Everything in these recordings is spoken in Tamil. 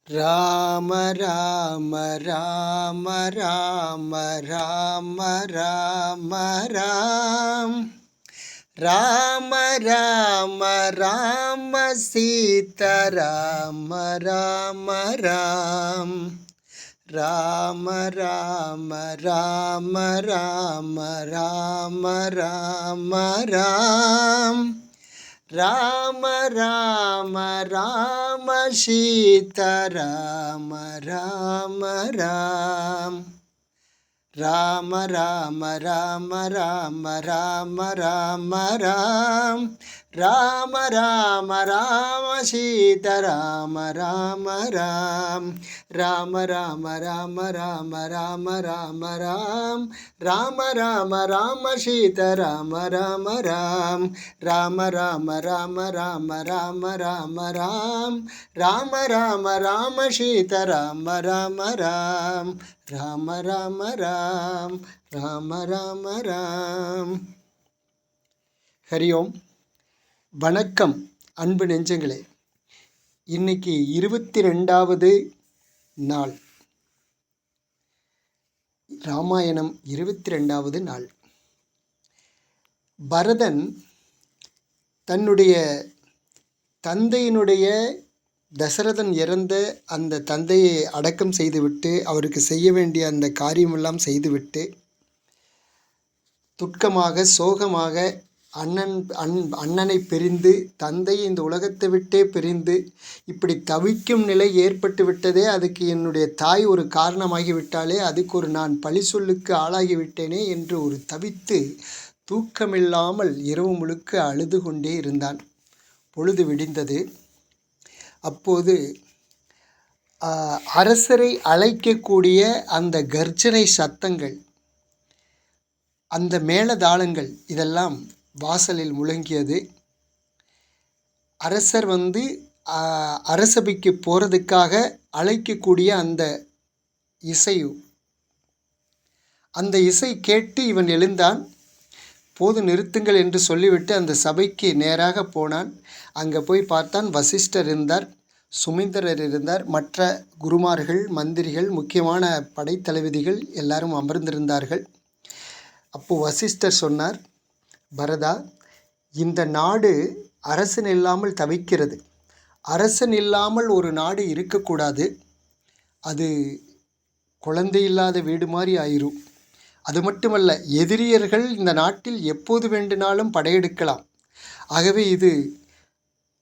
ராம ராம ராம ராம ராம ராம ராம் ராம ராம ராம சீதா ராம ராம ராம் ராம ராம ராம ராம ராம ராம ராம் ராம ராம ராம சீதா ராம ராம ராம் ராம ராம ராம ராம ராம ராம ராம் ராம ராம ராம சீதா ராம ராம ராம் ராம ராம ராம ராம ராம ராம ராம் ராம ராம ராம சீதா ராம ராம ராம் ராம ராம ராம ராம ராம ராம ராம் ராம ராம ராம சீதா ராம ராம ராம் ராம ராம ராம் ராம ராம ராம். ஹரி ஓம். வணக்கம் அன்பு நெஞ்சங்களே. இன்னைக்கு 22வது நாள், ராமாயணம் 22வது நாள். பரதன் தன்னுடைய தந்தையினுடைய தசரதன் இறந்த அந்த தந்தையை அடக்கம் செய்துவிட்டு அவருக்கு செய்ய வேண்டிய அந்த காரியமெல்லாம் செய்துவிட்டு துக்கமாக சோகமாக அண்ணனை பிரிந்து தந்தை இந்த உலகத்தை விட்டே பிரிந்து இப்படி தவிக்கும் நிலை ஏற்பட்டு விட்டதே, அதுக்கு என்னுடைய தாய் ஒரு காரணமாகிவிட்டாலே, அதுக்கு ஒரு நான் பழி சொல்லுக்கு ஆளாகிவிட்டேனே என்று ஒரு தவித்து தூக்கமில்லாமல் இரவு முழுக்க அழுது கொண்டே இருந்தான். பொழுது விடிந்தது. அப்போது அரசரை அழைக்கக்கூடிய அந்த கர்ஜனை சத்தங்கள், அந்த மேளதாளங்கள் இதெல்லாம் வாசலில் முழங்கியது. அரசர் அரசபைக்கு போகிறதுக்காக அழைக்கக்கூடிய அந்த இசை கேட்டு இவன் எழுந்தான். போது நிறுத்துங்கள் என்று சொல்லிவிட்டு அந்த சபைக்கு நேராக போனான். அங்கே போய் பார்த்தான். வசிஷ்டர் இருந்தார், சுமந்திரர் இருந்தார், மற்ற குருமார்கள், மந்திரிகள், முக்கியமான படைத்தளபதிகள் எல்லாரும் அமர்ந்திருந்தார்கள். அப்போது வசிஷ்டர் சொன்னார், பரதா, இந்த நாடு அரசன் இல்லாமல் தவிக்கிறது. அரசன் இல்லாமல் ஒரு நாடு இருக்கக்கூடாது. அது குழந்தை இல்லாத வீடு மாதிரி ஆயிரும். அது மட்டுமல்ல, எதிரியர்கள் இந்த நாட்டில் எப்போது வேண்டுனாலும் படையெடுக்கலாம். ஆகவே இது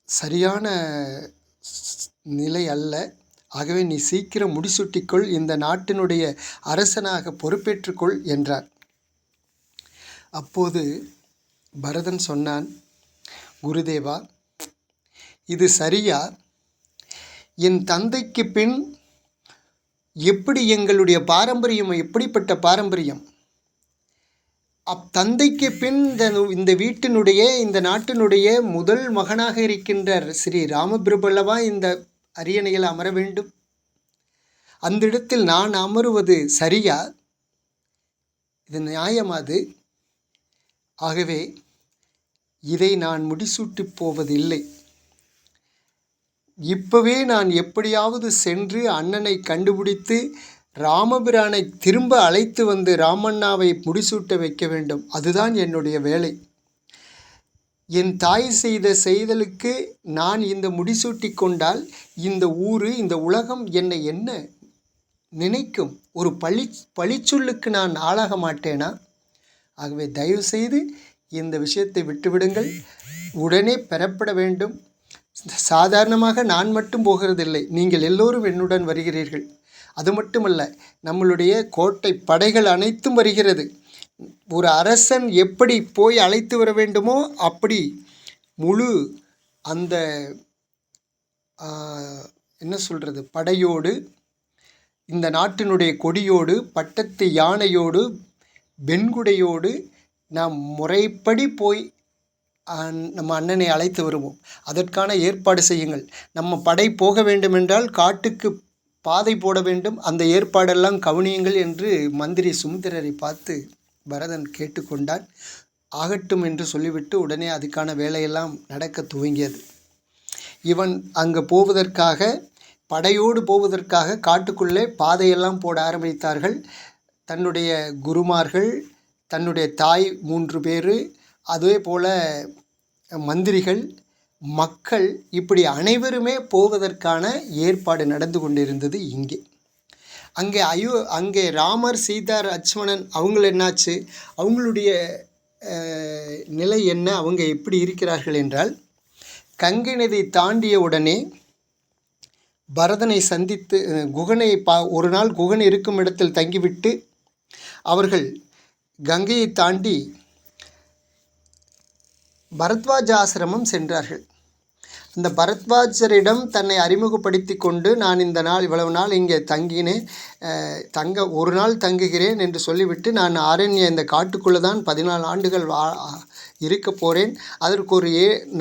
சரியான நிலை அல்ல. ஆகவே நீ சீக்கிரம் முடிசூட்டிக்கொள், இந்த நாட்டினுடைய அரசனாக பொறுப்பேற்றுக்கொள் என்றார். அப்போது பரதன் சொன்னான், குருதேவா, இது சரியா? என் தந்தைக்கு பின் எப்படி எங்களுடைய பாரம்பரியம், எப்படிப்பட்ட பாரம்பரியம்? தந்தைக்கு பின் இந்த வீட்டினுடைய, இந்த நாட்டினுடைய முதல் மகனாக இருக்கின்ற ஸ்ரீ ராமபிரபல்லவா இந்த அரியணையில் அமர வேண்டும். அந்த இடத்தில் நான் அமருவது சரியா? இது நியாயமாது? ஆகவே இதை நான் முடிசூட்டி போவதில்லை. இப்போவே நான் எப்படியாவது சென்று அண்ணனை கண்டுபிடித்து ராமபிரானை திரும்ப அழைத்து வந்து ராமண்ணாவை முடிசூட்ட வைக்க வேண்டும். அதுதான் என்னுடைய வேலை. என் தாய் செய்த செய்தலுக்கு நான் இந்த முடிசூட்டி கொண்டால் இந்த ஊர், இந்த உலகம் என்னை என்ன நினைக்கும்? ஒரு பழிச்சொல்லுக்கு நான் ஆளாக மாட்டேனா? ஆகவே தயவு செய்து இந்த விஷயத்தை விட்டுவிடுங்கள். உடனே பெறப்பட வேண்டும். சாதாரணமாக நான் மட்டும் போகிறதில்லை, நீங்கள் எல்லோரும் என்னுடன் வருகிறீர்கள். அது மட்டுமல்ல, நம்மளுடைய கோட்டை படைகள் அனைத்தும் வருகிறது. ஒரு அரசன் எப்படி போய் அழைத்து வர வேண்டுமோ அப்படி முழு அந்த என்ன சொல்கிறது, படையோடு, இந்த நாட்டினுடைய கொடியோடு, பட்டத்து யானையோடு, வெண்குடையோடு நாம் முறைப்படி போய் நம்ம அண்ணனை அழைத்து வருவோம். அதற்கான ஏற்பாடு செய்யுங்கள். நம்ம படை போக வேண்டுமென்றால் காட்டுக்கு பாதை போட வேண்டும். அந்த ஏற்பாடெல்லாம் கவனியுங்கள் என்று மந்திரி சுமந்திரரை பார்த்து பரதன் கேட்டுக்கொண்டான். ஆகட்டும் என்று சொல்லிவிட்டு உடனே அதுக்கான வேலையெல்லாம் நடக்க துவங்கியது. இவன் அங்கே போவதற்காக படையோடு போவதற்காக காட்டுக்குள்ளே பாதையெல்லாம் போட ஆரம்பித்தார்கள். தன்னுடைய குருமார்கள், தன்னுடைய தாய் 3 பேர், அதே போல் மந்திரிகள், மக்கள், இப்படி அனைவருமே போவதற்கான ஏற்பாடு நடந்து கொண்டிருந்தது. அங்கே ராமர், சீதா, லட்சுமணன் அவங்கள என்னாச்சு, அவங்களுடைய நிலை என்ன, அவங்க எப்படி இருக்கிறார்கள் என்றால், கங்கை நதி தாண்டிய உடனே பரதனை சந்தித்து குகனை ஒரு நாள் குகன் இருக்கும் இடத்தில் தங்கிவிட்டு அவர்கள் கங்கையை தாண்டி பரத்வாஜ ஆசிரமம் சென்றார்கள். அந்த பரத்வாஜரிடம் தன்னை அறிமுகப்படுத்தி கொண்டு, நான் இந்த நாள் இவ்வளவு நாள் இங்கே தங்கினேன், ஒரு நாள் தங்குகிறேன் என்று சொல்லிவிட்டு, நான் இந்த காட்டுக்குள்ளே தான் 14 ஆண்டுகள் இருக்க போகிறேன், அதற்கு ஒரு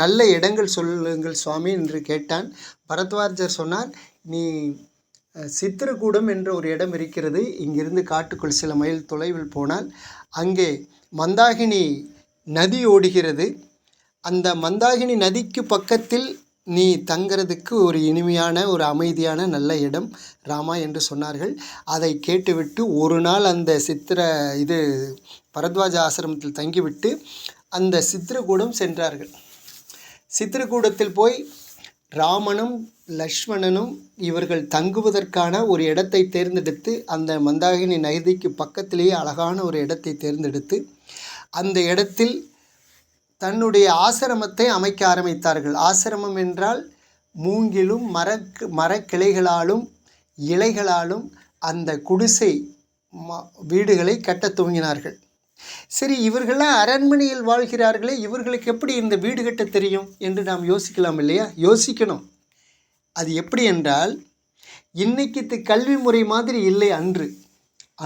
நல்ல இடங்கள் சொல்லுங்கள் சுவாமி என்று கேட்டான். பரத்வாஜர் சொன்னார், நீ சித்திரகூடம் என்ற ஒரு இடம் இருக்கிறது, இங்கிருந்து காட்டுக்குள் சில மைல் தொலைவில் போனால் அங்கே மந்தாகினி நதி ஓடுகிறது, அந்த மந்தாகினி நதிக்கு பக்கத்தில் நீ தங்கிறதுக்கு ஒரு இனிமையான ஒரு அமைதியான நல்ல இடம் ராமா என்று சொன்னார்கள். அதை கேட்டுவிட்டு ஒரு நாள் அந்த பரத்வாஜ ஆசிரமத்தில் தங்கிவிட்டு அந்த சித்திரகூடம் சென்றார்கள். சித்திரகூடத்தில் போய் ராமனும் லக்ஷ்மணனும் இவர்கள் தங்குவதற்கான ஒரு இடத்தை தேர்ந்தெடுத்து, அந்த மந்தாகினி நதிக்கு பக்கத்திலேயே அழகான ஒரு இடத்தை தேர்ந்தெடுத்து அந்த இடத்தில் தன்னுடைய ஆசிரமத்தை அமைக்க ஆரம்பித்தார்கள். ஆசிரமம் என்றால் மூங்கிலும் மரக்கிளைகளாலும் இலைகளாலும் அந்த குடிசை வீடுகளை கட்டத் துவங்கினார்கள். சரி, இவர்களாம் அரண்மனையில் வாழ்கிறார்களே, இவர்களுக்கு எப்படி இந்த வீடு கட்ட தெரியும் என்று நாம் யோசிக்கலாம் இல்லையா? யோசிக்கணும். அது எப்படி என்றால், இன்னைக்கு கல்வி முறை மாதிரி இல்லை.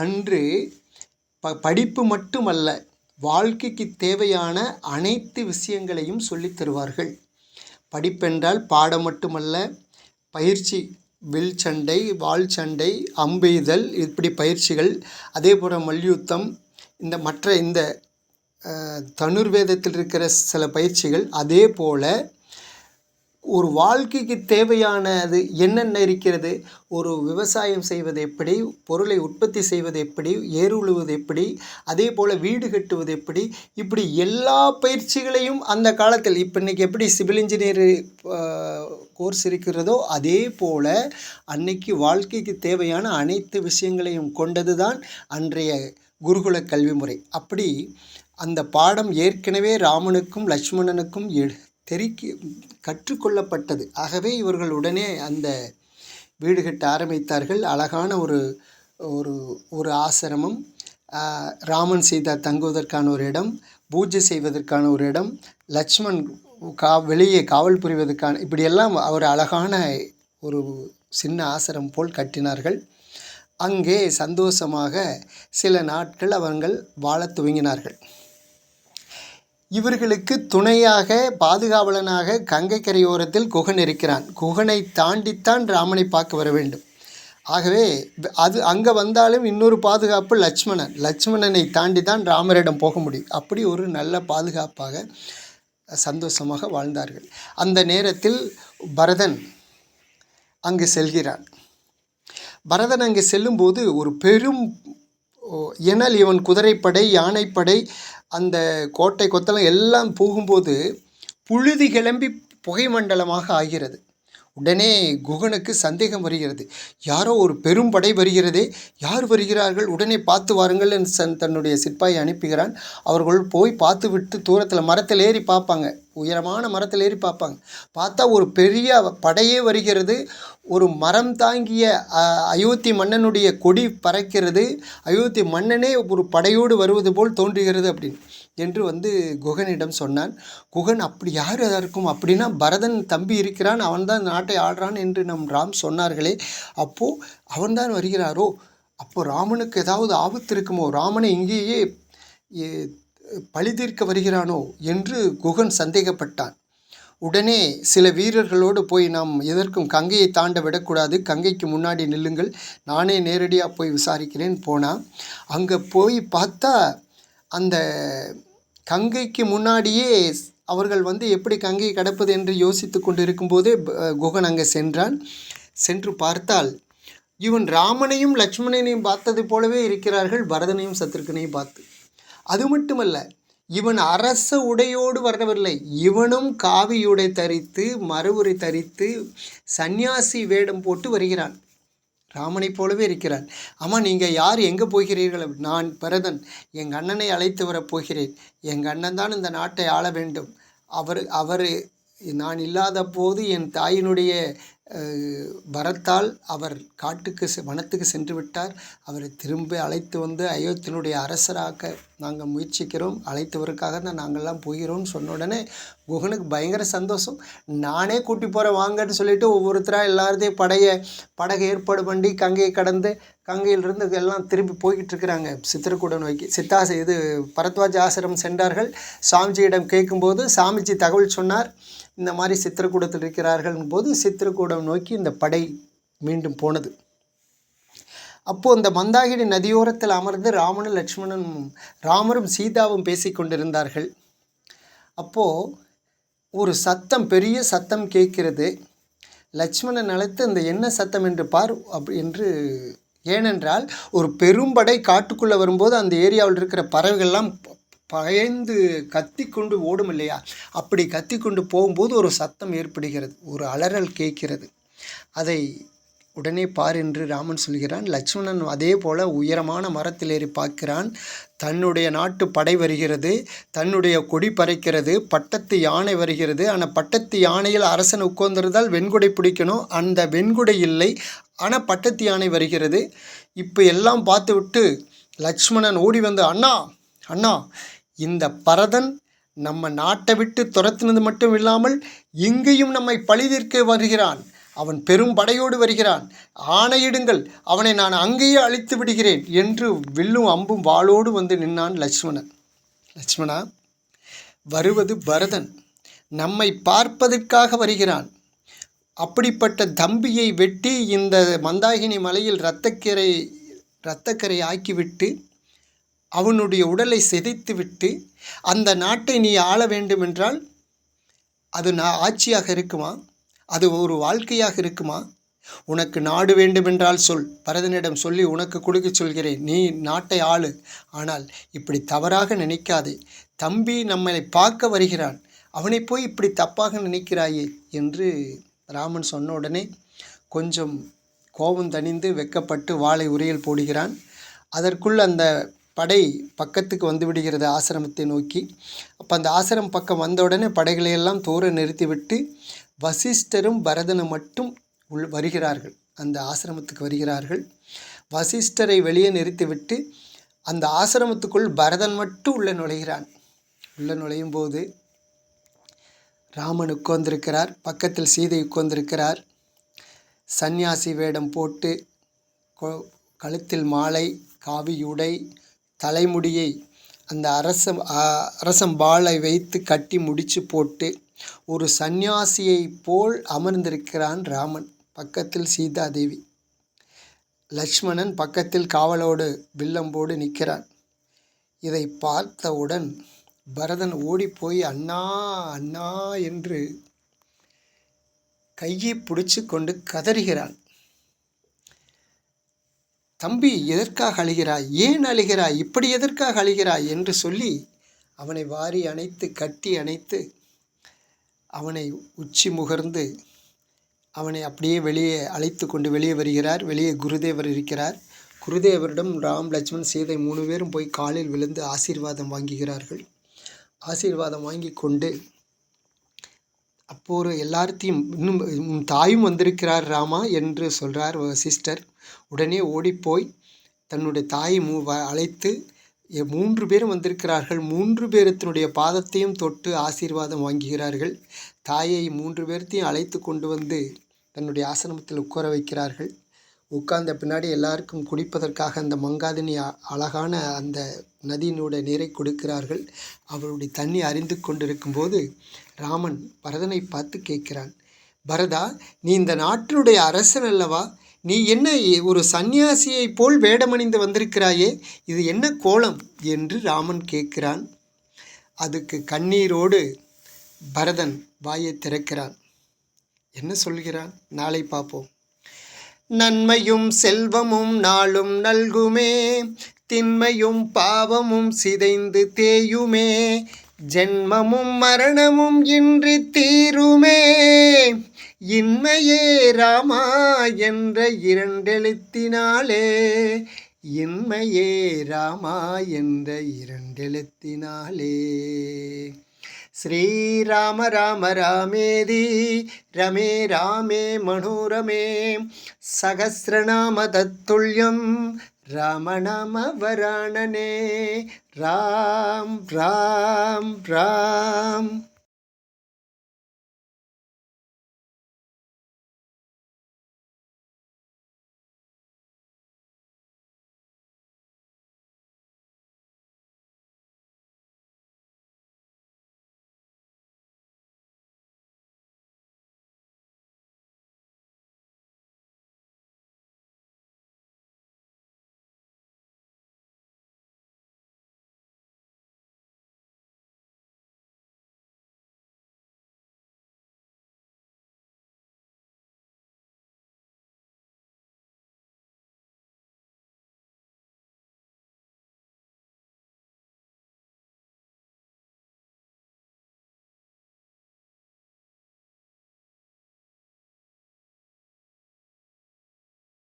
அன்று படிப்பு மட்டுமல்ல, வாழ்க்கைக்கு தேவையான அனைத்து விஷயங்களையும் சொல்லித் தருவார்கள். படிப்பென்றால் பாடம் மட்டுமல்ல, பயிற்சி, வில் சண்டை, வாள் சண்டை, அம்பெய்தல், இப்படி பயிற்சிகள், அதே போல் மல்யுத்தம், இந்த தனுர்வேதத்தில் இருக்கிற சில பயிற்சிகள், அதே போல் ஒரு வாழ்க்கைக்கு தேவையானது என்னென்ன இருக்கிறது, ஒரு விவசாயம் செய்வது எப்படி, பொருளை உற்பத்தி செய்வது எப்படி, ஏர் உழுவது எப்படி, அதே போல் வீடு கட்டுவது எப்படி, இப்படி எல்லா பயிற்சிகளையும் அந்த காலத்தில், இப்போ இன்றைக்கி எப்படி சிவில் இன்ஜினியர் கோர்ஸ் இருக்கிறதோ அதே போல் அன்னைக்கு வாழ்க்கைக்கு தேவையான அனைத்து விஷயங்களையும் கொண்டது தான் அன்றைய குருகுல கல்வி முறை. அப்படி அந்த பாடம் ஏற்கனவே ராமனுக்கும் லக்ஷ்மணனுக்கும் கற்றுக்கொள்ளப்பட்டது. ஆகவே இவர்கள் உடனே அந்த வீடு கட்ட ஆரம்பித்தார்கள். அழகான ஒரு ஆசிரமம், ராமன் சீதா தங்குவதற்கான ஒரு இடம், பூஜை செய்வதற்கான ஒரு இடம், லக்ஷ்மண் வெளியே காவல் புரிவதற்கான, இப்படியெல்லாம் ஒரு அழகான ஒரு சின்ன ஆசிரமம் போல் கட்டினார்கள். அங்கே சந்தோஷமாக சில நாட்கள் அவர்கள் வாழத் துவங்கினார்கள். இவர்களுக்கு துணையாக, பாதுகாவலனாக கங்கை கரையோரத்தில் குகன் இருக்கிறான். குகனை தாண்டித்தான் ராமனை பார்க்க வர வேண்டும். ஆகவே அங்கே வந்தாலும் இன்னொரு பாதுகாப்பு லட்சுமணனை தாண்டி தான் ராமரிடம் போக முடியும். அப்படி ஒரு நல்ல பாதுகாப்பாக சந்தோஷமாக வாழ்ந்தார்கள். அந்த நேரத்தில் பரதன் அங்கு செல்கிறான். பரதன் அங்கே செல்லும்போது ஒரு பெரும் ஏனால் இவன் குதிரைப்படை, யானைப்படை, அந்த கோட்டை கொத்தளம் எல்லாம் போகும்போது புழுதி கிளம்பி புகை மண்டலமாக ஆகிறது. உடனே குகனுக்கு சந்தேகம் வருகிறது. யாரோ ஒரு பெரும் படை வருகிறதே, யார் வருகிறார்கள், உடனே பார்த்து வாருங்கள் என்று தன்னுடைய சிப்பாயை அனுப்புகிறான். அவர்கள் போய் பார்த்து விட்டு தூரத்தில் மரத்தில் ஏறி பார்ப்பாங்க, உயரமான மரத்தில் ஏறி பார்ப்பாங்க. பார்த்தா ஒரு பெரிய படையே வருகிறது. ஒரு மரம் தாங்கிய அயோத்தி மன்னனுடைய கொடி பறக்கிறது. அயோத்தி மன்னனே ஒரு படையோடு வருவது போல் தோன்றுகிறது என்று குகனிடம் சொன்னான். குகன், அப்படி யார் இருக்கும் அப்படின்னா, பரதன் தம்பி இருக்கிறான், அவன்தான் நாட்டை ஆடுறான் என்று நம் ராம் சொன்னார்களே, அப்போது அவன்தான் வருகிறாரோ, அப்போது ராமனுக்கு ஏதாவது ஆபத்து இருக்குமோ, ராமனை இங்கேயே பழி தீர்க்க வருகிறானோ என்று குகன் சந்தேகப்பட்டான். உடனே சில வீரர்களோடு போய், நாம் எதற்கும் கங்கையை தாண்ட விடக்கூடாது, கங்கைக்கு முன்னாடி நில்லுங்கள், நானே நேரடியாக போய் விசாரிக்கிறேன். போனால் அங்கே போய் பார்த்தா அந்த கங்கைக்கு முன்னாடியே அவர்கள் எப்படி கங்கையை கடப்பது என்று யோசித்து கொண்டு இருக்கும்போதே குகன் அங்கே சென்றான். சென்று பார்த்தால் இவன் ராமனையும் லட்சுமணனையும் பார்த்தது போலவே இருக்கிறார்கள், பரதனையும் சத்ருக்கனையும் பார்த்து. அது மட்டுமல்ல, இவன் அரச உடையோடு வரவில்லை, இவனும் காவியுடை தரித்து மறுவுரை தரித்து சந்நியாசி வேடம் போட்டு வருகிறான். ராமனை போலவே இருக்கிறான். ஆமாம், நீங்கள் யார், எங்கே போகிறீர்கள்? நான் பரதன், எங்கள் அண்ணனை அழைத்து வரப் போகிறேன். எங்கள் அண்ணன் தான் இந்த நாட்டை ஆள வேண்டும். அவர் நான் இல்லாத போது என் தாயினுடைய வரத்தால் அவர் வனத்துக்கு சென்று விட்டார். அவரை திரும்ப அழைத்து வந்து அயோத்தியினுடைய அரசராக நாங்கள் முயற்சிக்கிறோம், அழைத்தவருக்காக தான் நாங்கள்லாம் போகிறோம்னு சொன்ன உடனே குகனுக்கு பயங்கர சந்தோஷம். நானே கூட்டி போகிறேன் வாங்கன்னு சொல்லிட்டு ஒவ்வொருத்தராக எல்லாத்தையும் படகை ஏற்பாடு பண்ணி கங்கையை கடந்து கங்கையிலிருந்து எல்லாம் திரும்பி போய்கிட்டு இருக்கிறாங்க சித்திரக்கூட நோக்கி. பரத்வாஜ ஆசிரமம் சென்றார்கள். சாமிஜியிடம் கேட்கும்போது சாமிஜி தகவல் சொன்னார், இந்த மாதிரி சித்திரக்கூடத்தில் இருக்கிறார்கள் போது சித்திரக்கூடம் நோக்கி இந்த படை மீண்டும் போனது. அப்போது இந்த மந்தாகினி நதியோரத்தில் அமர்ந்து ராமரும் சீதாவும் பேசி கொண்டிருந்தார்கள். அப்போது ஒரு சத்தம், பெரிய சத்தம் கேட்கிறது. லட்சுமணன் அழைத்து இந்த என்ன சத்தம் என்று பார் என்று. ஏனென்றால் ஒரு பெரும்படை காட்டுக்குள்ளே வரும்போது அந்த ஏரியாவில் இருக்கிற பறவைகள்லாம் பயந்து கத்தி கொண்டு ஓடும் இல்லையா, அப்படி கத்தி கொண்டு போகும்போது ஒரு சத்தம் ஏற்படுகிறது, ஒரு அலறல் கேட்கிறது. அதை உடனே பார் என்று ராமன் சொல்கிறான். லட்சுமணன் அதே போல் உயரமான மரத்தில் ஏறி பார்க்கிறான். தன்னுடைய நாட்டு படை வருகிறது, தன்னுடைய கொடி பறைக்கிறது, பட்டத்து யானை வருகிறது. ஆனால் பட்டத்து யானையில் அரசன் உட்கார்ந்திருந்தால் வெண்குடை பிடிக்கணும், அந்த வெண்குடை இல்லை, ஆனால் பட்டத்து யானை வருகிறது. இப்போ எல்லாம் பார்த்து விட்டு லட்சுமணன் ஓடி வந்து, அண்ணா அண்ணா, இந்த பரதன் நம்ம நாட்டை விட்டு துரத்தினது மட்டும் இல்லாமல் இங்கேயும் நம்மை பழிதீர்க்க வருகிறான், அவன் பெரும் படையோடு வருகிறான், ஆணையிடுங்கள், அவனை நான் அங்கேயே அழித்து விடுகிறேன் என்று வில்லும் அம்பும் வாளோடு வந்து நின்னான் லட்சுமணன். லட்சுமணா, வருவது பரதன், நம்மை பார்ப்பதற்காக வருகிறான். அப்படிப்பட்ட தம்பியை வெட்டி இந்த மந்தாகினி மலையில் இரத்தக்கரை ஆக்கிவிட்டு அவனுடைய உடலை சிதைத்து விட்டு அந்த நாட்டை நீ ஆள வேண்டுமென்றால் அது ஆட்சியாக இருக்குமா? அது ஒரு வாழ்க்கையாக இருக்குமா? உனக்கு நாடு வேண்டுமென்றால் சொல், பரதனிடம் சொல்லி உனக்கு கொடுக்க சொல்கிறேன், நீ நாட்டை ஆளு. ஆனால் இப்படி தவறாக நினைக்காதே, தம்பி நம்மளை பார்க்க வருகிறான், அவனை போய் இப்படி தப்பாக நினைக்கிறாயே என்று ராமன் சொன்ன உடனே கொஞ்சம் கோபம் தணிந்து வெக்கப்பட்டு வாளை உரையில் போடுகிறான். அதற்குள் அந்த படை பக்கத்துக்கு வந்து விடுகிறது, ஆசிரமத்தை நோக்கி. அப்போ அந்த ஆசிரமம் பக்கம் வந்த உடனே படைகளையெல்லாம் தூர நிறுத்திவிட்டு வசிஷ்டரும் பரதனும் மட்டும் வருகிறார்கள், அந்த ஆசிரமத்துக்கு வருகிறார்கள். வசிஷ்டரை வெளியே நிறுத்திவிட்டு அந்த ஆசிரமத்துக்குள் பரதன் மட்டும் உள்ளே நுழைகிறான். உள்ளே நுழையும் போது ராமன் உட்கார்ந்திருக்கிறார், பக்கத்தில் சீதை உட்கார்ந்திருக்கிறார். சந்நியாசி வேடம் போட்டு கழுத்தில் மாலை, காவியுடை, தலைமுடியை அந்த அரசம்பாளை வைத்து கட்டி முடிச்சு போட்டு ஒரு சந்நியாசியை போல் அமர்ந்திருக்கிறான் ராமன். பக்கத்தில் சீதாதேவி, லட்சுமணன் பக்கத்தில் காவலோடு வில்லம்போடு நிற்கிறான். இதை பார்த்தவுடன் பரதன் ஓடிப்போய் அண்ணா அண்ணா என்று கையை பிடிச்சு கொண்டு கதறுகிறான். தம்பி, எதற்காக அழுகிறாய்? ஏன் அழுகிறாய்? இப்படி எதற்காக அழுகிறாய் என்று சொல்லி அவனை வாரி அணைத்து கட்டி அணைத்து அவனை உச்சி முகர்ந்து அவனை அப்படியே வெளியே அழைத்து கொண்டு வெளியே வருகிறார். வெளியே குருதேவர் இருக்கிறார். குருதேவரிடம் ராம், லட்சுமண், சீதை 3 பேரும் போய் காலில் விழுந்து ஆசீர்வாதம் வாங்குகிறார்கள். ஆசீர்வாதம் வாங்கி கொண்டு அப்போது எல்லாத்தையும், இன்னும் உன் தாயும் வந்திருக்கிறார் ராமா என்று சொல்கிறார் சிஸ்டர். உடனே ஓடிப்போய் தன்னுடைய தாயை அழைத்து 3 பேரும் வந்திருக்கிறார்கள், 3 பேரத்தினுடைய பாதத்தையும் தொட்டு ஆசீர்வாதம் வாங்குகிறார்கள். தாயை 3 பேர்த்தையும் அழைத்து கொண்டு வந்து தன்னுடைய ஆசிரமத்தில் உட்கார வைக்கிறார்கள். உட்கார்ந்த பின்னாடி எல்லாருக்கும் குடிப்பதற்காக அந்த மங்காதினி அழகான அந்த நதியினுடைய நீரை கொடுக்கிறார்கள். அவருடைய தண்ணி அறிந்து கொண்டிருக்கும்போது ராமன் பரதனை பார்த்து கேட்கிறான், பரதா, நீ இந்த நாட்டினுடைய அரசன் அல்லவா? நீ என்ன ஒரு சந்நியாசியை போல் வேடமணிந்து வந்திருக்கிறாயே, இது என்ன கோலம் என்று ராமன் கேட்கிறான். அதுக்கு கண்ணீரோடு பரதன் வாயை திறக்கிறான். என்ன சொல்கிறான் நாளை பார்ப்போம். நன்மையும் செல்வமும் நாளும் நல்குமே, திண்மையும் பாவமும் சிதைந்து தேயுமே, ஜென்மமும் மரணமும் இன்றி தீருமே, இன்மையே ராமா என்ற இரண்டெழுத்தினாலே, இன்மையே ராமா என்ற இரண்டெழுத்தினாலே. ஸ்ரீராம ராம ராமேதி ரமே ராமே மனோரமே, சகஸ்ரநாம தத்துல்யம் ராமநாம வராணனே. ராம் ராம் ராம்.